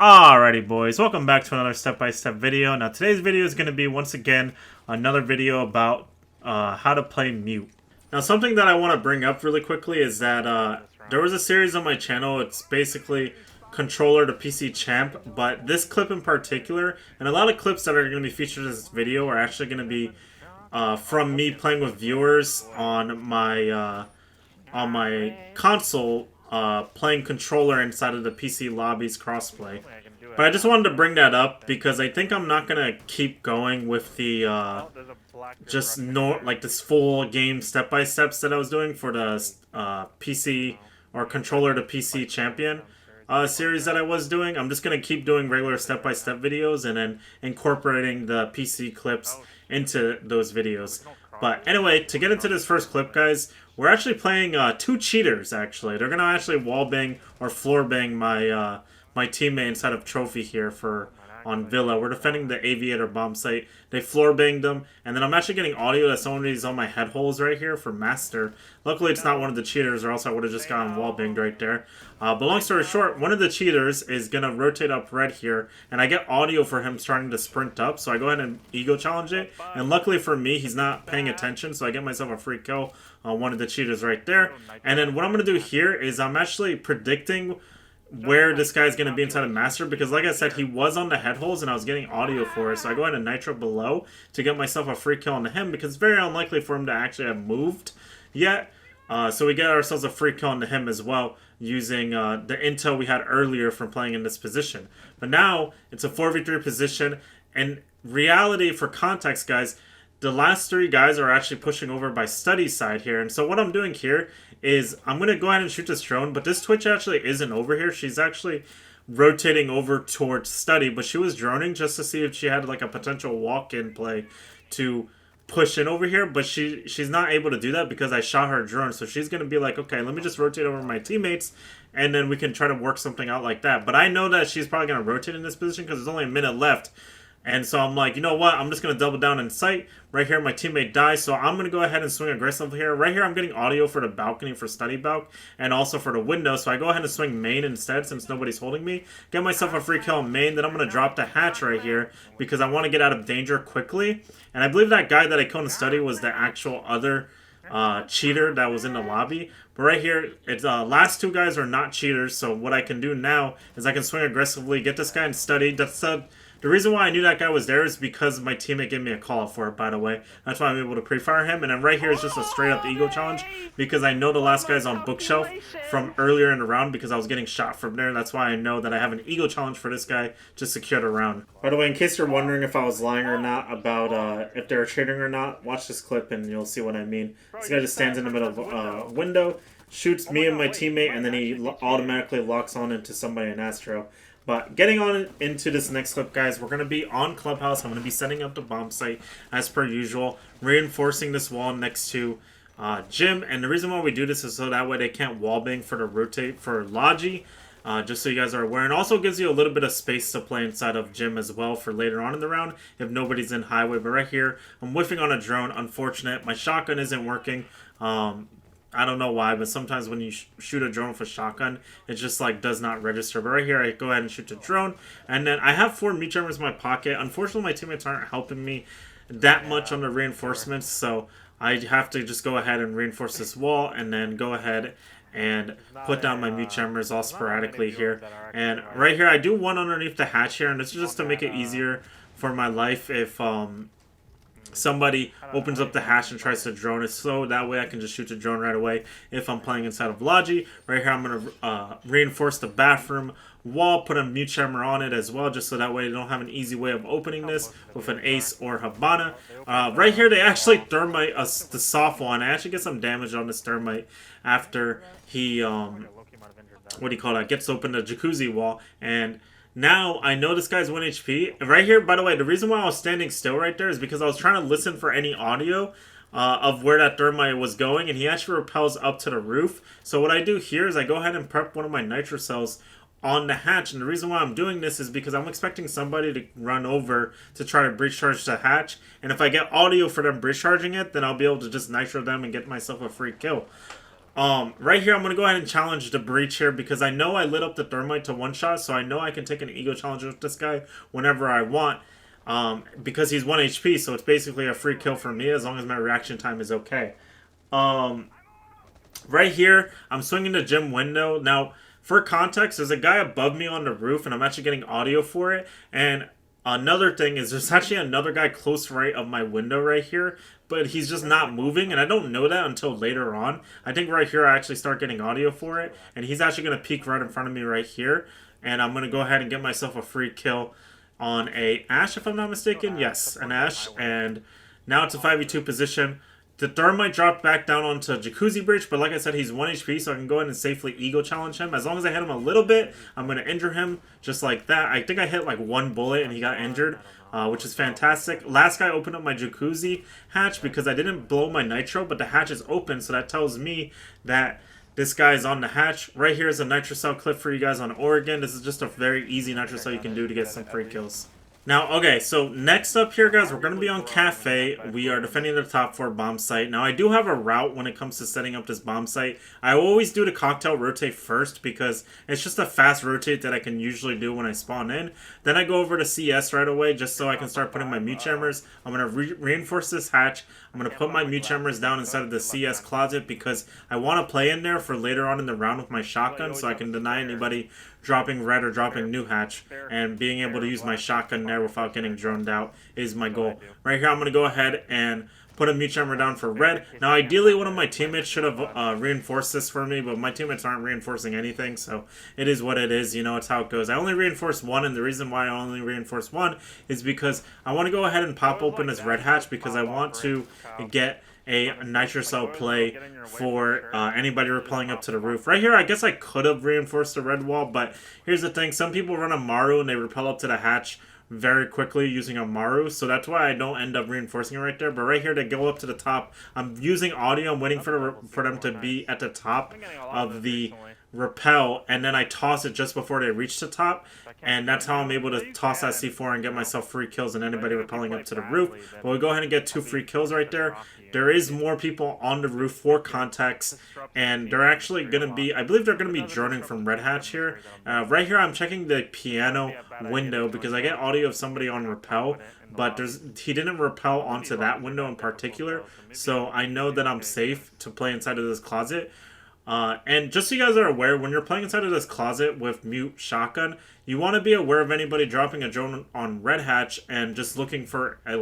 Alrighty boys, welcome back to another step-by-step video. Now today's video is going to be once again another video about how to play mute. Now something that I want to bring up really quickly is that there was a series on my channel. It's basically controller to PC champ, but this clip in particular, and a lot of clips that are going to be featured in this video are actually going to be from me playing with viewers on my console, playing controller inside of the PC lobbies crossplay. But I just wanted to bring that up because I think I'm not gonna keep going with the this full game step-by-steps that I was doing for the PC or controller to PC champion series that I was doing. I'm just gonna keep doing regular step-by-step videos and then incorporating the PC clips into those videos. But anyway, to get into this first clip, guys, we're actually playing two cheaters, actually. They're going to actually wallbang or floorbang my my teammate inside of Trophy here on Villa. We're defending the Aviator bomb site. They floorbanged them, and then I'm actually getting audio that somebody's on my head holes right here for Master. Luckily, it's not one of the cheaters, or else I would have just gotten wallbanged right there. But long story short, one of the cheaters is going to rotate up red here, and I get audio for him starting to sprint up, so I go ahead and ego challenge it. And luckily for me, he's not paying attention, so I get myself a free kill on one of the cheaters right there. And then what I'm going to do here is I'm actually predicting where this guy's going to be inside of Master, because like I said, he was on the head holes and I was getting audio for it, so I go ahead and nitro below to get myself a free kill on him, because it's very unlikely for him to actually have moved yet. So we get ourselves a free kill onto him as well, using the intel we had earlier from playing in this position. But now it's a 4v3 position, and reality, for context, guys, the last three guys are actually pushing over by Study's side here. And so what I'm doing here is I'm going to go ahead and shoot this drone, but this Twitch actually isn't over here. She's actually rotating over towards Study, but she was droning just to see if she had like a potential walk-in play to push in over here, but she's not able to do that because I shot her drone. So she's going to be like, okay, let me just rotate over my teammates, and then we can try to work something out like that. But I know that she's probably going to rotate in this position because there's only a minute left. And so I'm like, you know what? I'm just going to double down in sight. Right here, my teammate dies, so I'm going to go ahead and swing aggressive here. Right here, I'm getting audio for the balcony for Study Balk and also for the window. So I go ahead and swing main instead since nobody's holding me. Get myself a free kill on main. Then I'm going to drop the hatch right here because I want to get out of danger quickly. And I believe that guy that I killed in Study was the actual other cheater that was in the lobby. But right here, it's last two guys are not cheaters. So what I can do now is I can swing aggressively, get this guy in Study. That's the reason why I knew that guy was there is because my teammate gave me a call out for it, by the way. That's why I'm able to pre-fire him. And then right here is just a straight-up ego challenge because I know the last guy's on bookshelf from earlier in the round because I was getting shot from there. That's why I know that I have an ego challenge for this guy to secure the round. By the way, in case you're wondering if I was lying or not about if they're cheating or not, watch this clip and you'll see what I mean. This guy just stands in the middle of a window, shoots me and my teammate, and then he automatically locks on into somebody in Astro. But getting on into this next clip, guys, we're going to be on Clubhouse. I'm going to be setting up the bomb site as per usual, reinforcing this wall next to Jim. And the reason why we do this is so that way they can't wallbang for the rotate for Logi, just so you guys are aware. And also gives you a little bit of space to play inside of Jim as well for later on in the round if nobody's in highway. But right here, I'm whiffing on a drone. Unfortunate. My shotgun isn't working. I don't know why, but sometimes when you shoot a drone with a shotgun, it just like does not register. But right here, I go ahead and shoot the drone, and then I have 4 meat jammers in my pocket. Unfortunately, my teammates aren't helping me that much on the reinforcements, so I have to just go ahead and reinforce this wall, and then go ahead and put down my meat jammers all sporadically here. And right here, I do one underneath the hatch here, and this is just to make it easier for my life if somebody opens up the hatch and tries to drone it, so that way I can just shoot the drone right away if I'm playing inside of Logi. Right here, I'm going to reinforce the bathroom wall, put a mute jammer on it as well, just so that way they don't have an easy way of opening this with an Ace or Habana. Right here, they actually thermite the soft one. I actually get some damage on this thermite after he, gets open the jacuzzi wall. And now, I know this guy's 1 HP. Right here, by the way, the reason why I was standing still right there is because I was trying to listen for any audio of where that thermite was going, and he actually repels up to the roof. So what I do here is I go ahead and prep one of my nitro cells on the hatch, and the reason why I'm doing this is because I'm expecting somebody to run over to try to breach charge the hatch, and if I get audio for them breach charging it, then I'll be able to just nitro them and get myself a free kill. Right here, I'm going to go ahead and challenge the breach here because I know I lit up the thermite to one shot, so I know I can take an ego challenge with this guy whenever I want. Because he's 1 HP, so it's basically a free kill for me as long as my reaction time is okay. Right here, I'm swinging the gym window. Now, for context, there's a guy above me on the roof, and I'm actually getting audio for it. And another thing is there's actually another guy close right of my window right here, but he's just not moving, and I don't know that until later on. I think right here I actually start getting audio for it, and he's actually going to peek right in front of me right here, and I'm going to go ahead and get myself a free kill on a Ash, if I'm not mistaken. Yes, an Ash, and now it's a 5v2 position. The thermite dropped back down onto Jacuzzi Breach, but like I said, he's 1 HP, so I can go ahead and safely ego challenge him. As long as I hit him a little bit, I'm going to injure him just like that. I think I hit like 1 bullet and he got injured, which is fantastic. Last guy opened up my Jacuzzi hatch because I didn't blow my nitro, but the hatch is open, so that tells me that this guy is on the hatch. Right here is a nitrocell clip for you guys on Oregon. This is just a very easy nitrocell you can do to get some free kills. Now, okay, so next up here, guys, we're going to be on Cafe. We are defending the top 4 bomb site. Now, I do have a route when it comes to setting up this bomb site. I always do the cocktail rotate first because it's just a fast rotate that I can usually do when I spawn in. Then I go over to CS right away just so I can start putting my mute jammers. I'm going to reinforce this hatch. I'm going to put my mute jammers down inside of the CS closet because I want to play in there for later on in the round with my shotgun so I can deny anybody dropping red or dropping new hatch, and being able to use my shotgun there without getting droned out is my goal. Right here, I'm going to go ahead and put a mute jammer down for red. Now, ideally, one of my teammates should have reinforced this for me, but my teammates aren't reinforcing anything, so it is what it is. You know, it's how it goes. I only reinforced 1, and the reason why I only reinforced 1 is because I want to go ahead and pop open this red hatch because I want to get a nitrocell play for anybody rappelling up to the roof. Right here, I guess I could have reinforced the red wall, but here's the thing. Some people run a Maru and they rappel up to the hatch very quickly using a Maru, so that's why I don't end up reinforcing it right there. But right here, to go up to the top, I'm using audio. I'm waiting for them to be at the top of the rappel, and then I toss it just before they reach the top, and that's how I'm able to toss that C4 and get myself free kills and anybody rappelling up to the roof. But we'll go ahead and get 2 free kills right there. There is more people on the roof for context, and they're actually going to be, I believe they're going to be droning from Red Hatch here. Right here, I'm checking the piano window because I get audio of somebody on rappel, but he didn't rappel onto that window in particular, so I know that I'm safe to play inside of this closet. And just so you guys are aware, when you're playing inside of this closet with mute shotgun, you want to be aware of anybody dropping a drone on Red Hatch and just looking for a,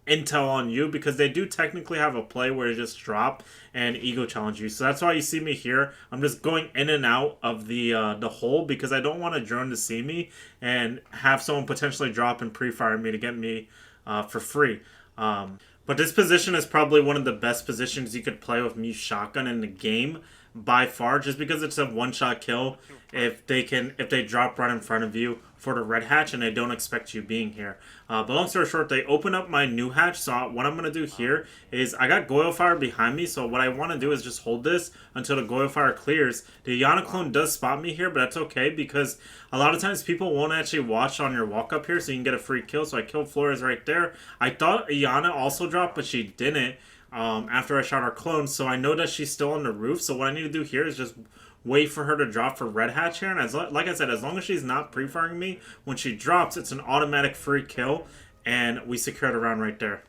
intel on you, because they do technically have a play where they just drop and ego challenge you. So that's why you see me here. I'm just going in and out of the hole because I don't want a drone to see me and have someone potentially drop and pre-fire me to get me for free. But this position is probably one of the best positions you could play with mute shotgun in the game by far, just because it's a one-shot kill if they drop right in front of you for the red hatch and they don't expect you being here. But long story short, they open up my new hatch, so what I'm going to do here is I got Goyle Fire behind me, so what I want to do is just hold this until the Goyle Fire clears. The Iana clone does spot me here, but that's okay because a lot of times people won't actually watch on your walk up here, so you can get a free kill. So I killed Flores right there. I thought Iana also dropped, but she didn't after I shot her clone, so I know that she's still on the roof. So what I need to do here is just wait for her to drop for red hatch here, and like I said, as long as she's not pre-firing me, when she drops, it's an automatic free kill, and we secured a round right there.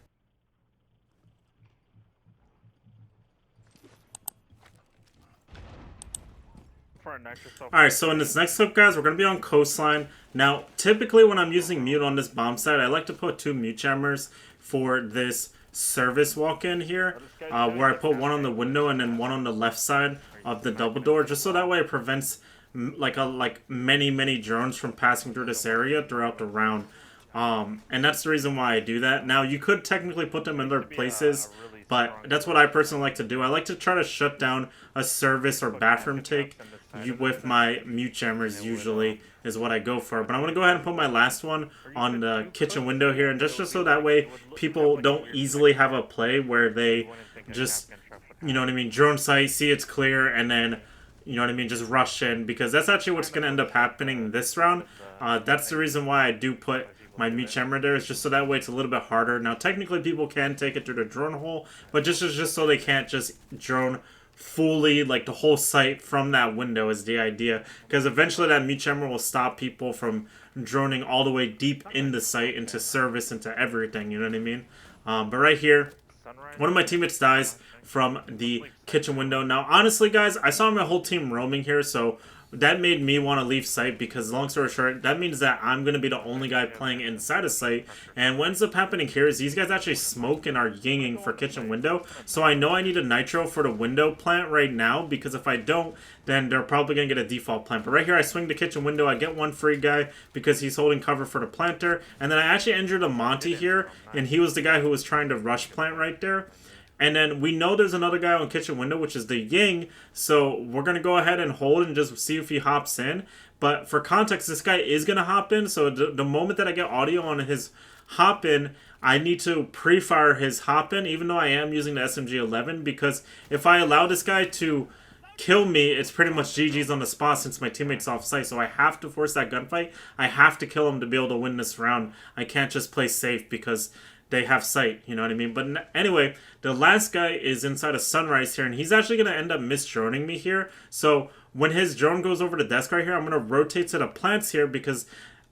Alright, so in this next clip, guys, we're going to be on Coastline. Now, typically when I'm using mute on this bomb site, I like to put 2 mute jammers for this service walk-in here, where I put one on the window and then one on the left side of the double door, just so that way it prevents many drones from passing through this area throughout the round. And that's the reason why I do that. Now, you could technically put them in other places, but that's what I personally like to do. I like to try to shut down a service or bathroom take with my mute jammers, usually is what I go for. But I'm going to go ahead and put my last one on the kitchen window here, and just so that way people don't easily have a play where they just, you know what I mean, drone sight, see it's clear, and then, you know what I mean, just rush in, because that's actually what's going to end up happening this round. That's the reason why I do put my mute jammer there, is just so that way it's a little bit harder. Now, technically, people can take it through the drone hole, but just so they can't just drone fully, like, the whole site from that window is the idea. Because eventually that meat jammer will stop people from droning all the way deep in the site, into service, into everything, you know what I mean? But right here, one of my teammates dies from the kitchen window. Now, honestly, guys, I saw my whole team roaming here, so that made me want to leave site, because long story short, that means that I'm going to be the only guy playing inside of site. And what ends up happening here is these guys actually smoke and are yinging for kitchen window. So I know I need a nitro for the window plant right now, because if I don't, then they're probably going to get a default plant. But right here, I swing the kitchen window. I get one free guy because he's holding cover for the planter. And then I actually injured a Monty here, and he was the guy who was trying to rush plant right there. And then we know there's another guy on kitchen window, which is the Ying. So we're going to go ahead and hold and just see if he hops in. But for context, this guy is going to hop in. So the moment that I get audio on his hop in, I need to pre-fire his hop in, even though I am using the SMG-11. Because if I allow this guy to kill me, it's pretty much GG's on the spot since my teammate's off site. So I have to force that gunfight. I have to kill him to be able to win this round. I can't just play safe because they have sight, you know what I mean? But anyway, the last guy is inside of Sunrise here, and he's actually going to end up misdroning me here. So when his drone goes over the desk right here, I'm going to rotate to the plants here, because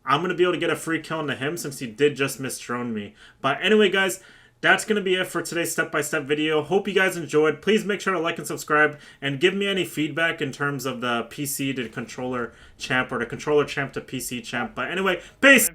I'm going to be able to get a free kill into him since he did just misdrone me. But anyway, guys, that's going to be it for today's step-by-step video. Hope you guys enjoyed. Please make sure to like and subscribe, and give me any feedback in terms of the PC to controller champ, or the controller champ to PC champ. But anyway, peace!